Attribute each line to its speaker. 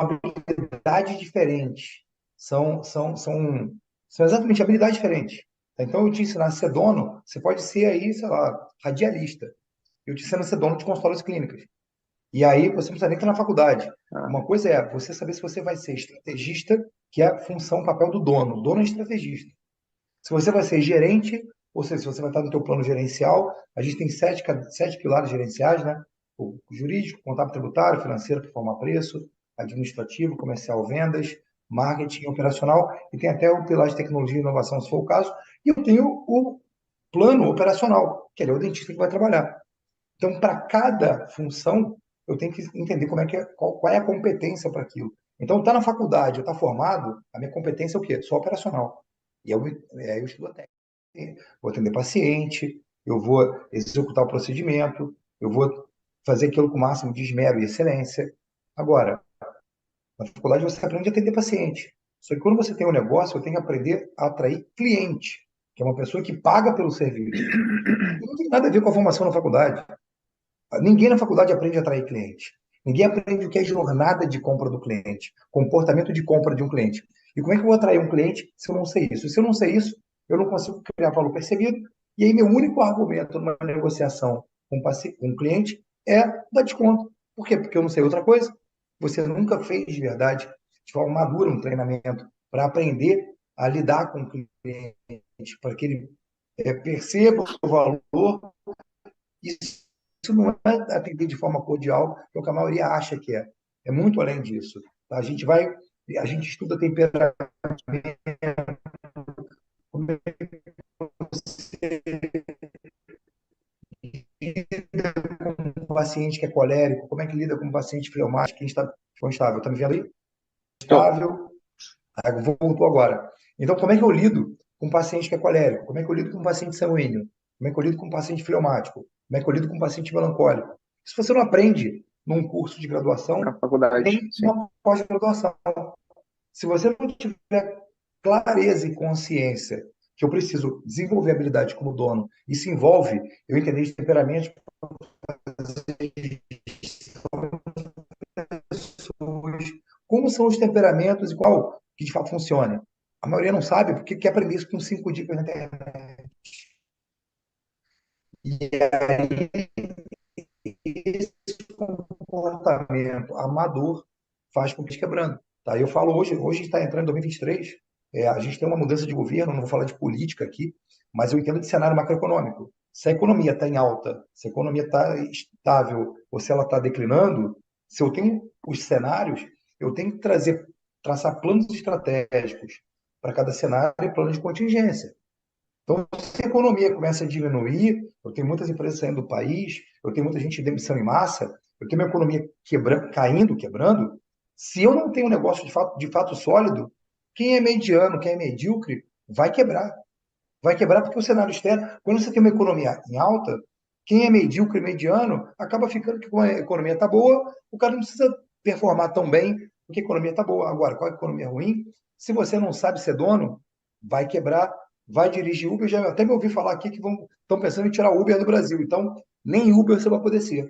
Speaker 1: habilidades diferentes. São exatamente habilidades diferentes. Então, eu te ensinar a ser dono, você pode ser aí, sei lá, radialista. Eu te ensino a ser dono de consultórios clínicas. E aí você não precisa nem estar na faculdade.
Speaker 2: Ah,
Speaker 1: Uma coisa é você saber se você vai ser estrategista, que é a função, o papel do dono. O dono é estrategista. Se você vai ser gerente, ou seja, se você vai estar no teu plano gerencial, a gente tem sete pilares gerenciais, né? O jurídico, contábil, tributário, financeiro, para formar preço, administrativo, comercial, vendas, marketing, operacional, e tem até o pilar de tecnologia e inovação, se for o caso, e eu tenho o plano operacional, que é o dentista que vai trabalhar. Então, para cada função, eu tenho que entender qual é a competência para aquilo. Então, está na faculdade, eu estou formado, a minha competência é o quê? Só operacional. E eu estudo a técnica, vou atender paciente, eu vou executar o procedimento, eu vou fazer aquilo com o máximo de esmero e excelência. Agora, na faculdade você aprende a atender paciente. Só que quando você tem um negócio, eu tenho que aprender a atrair cliente, que é uma pessoa que paga pelo serviço. E não tem nada a ver com a formação na faculdade. Ninguém na faculdade aprende a atrair cliente. Ninguém aprende o que é jornada de compra do cliente, comportamento de compra de um cliente. E como é que eu vou atrair um cliente se eu não sei isso? Se eu não sei isso, eu não consigo criar valor percebido. E aí, meu único argumento numa negociação com um cliente é dar desconto. Por quê? Porque eu não sei outra coisa. Você nunca fez de verdade, de forma madura, um treinamento para aprender a lidar com o cliente, para que ele perceba o valor. Isso não é atender de forma cordial, que é o que a maioria acha que é. É muito além disso. Tá? A gente estuda temperamento, como é que lida com um paciente que é colérico, como é que lida com um paciente fleumático, que está instável. Está me vendo aí?
Speaker 2: tô.
Speaker 1: Estável, voltou agora. Então, como é que eu lido com um paciente que é colérico? Como é que eu lido com um paciente sanguíneo? Como é que eu lido com um paciente fleumático? Como é que eu lido com um paciente melancólico? Se você não aprende num curso de
Speaker 2: Na
Speaker 1: graduação,
Speaker 2: faculdade,
Speaker 1: nem
Speaker 2: sim.
Speaker 1: uma pós-graduação. Se você não tiver clareza e consciência que eu preciso desenvolver habilidade como dono, isso envolve eu entender de temperamentos, como são os temperamentos e qual que de fato funciona. A maioria não sabe porque quer aprender isso com 5 dicas na internet. E esse comportamento amador faz com que esteja quebrando. Tá? Eu falo hoje está entrando em 2023, a gente tem uma mudança de governo, não vou falar de política aqui, mas eu entendo de cenário macroeconômico. Se a economia está em alta, se a economia está estável, ou se ela está declinando, se eu tenho os cenários, eu tenho que traçar planos estratégicos para cada cenário e plano de contingência. Então, se a economia começa a diminuir, eu tenho muitas empresas saindo do país, eu tenho muita gente de demissão em massa, eu tenho uma economia caindo, quebrando. Se eu não tenho um negócio de fato sólido, quem é mediano, quem é medíocre, vai quebrar. Vai quebrar porque o cenário externo, quando você tem uma economia em alta, quem é medíocre e mediano acaba ficando que, como a economia está boa, o cara não precisa performar tão bem porque a economia está boa. Agora, qual é a economia ruim? Se você não sabe ser dono, vai quebrar, vai dirigir Uber. Já até me ouvi falar aqui que estão pensando em tirar o Uber do Brasil. Então, nem Uber você vai poder ser.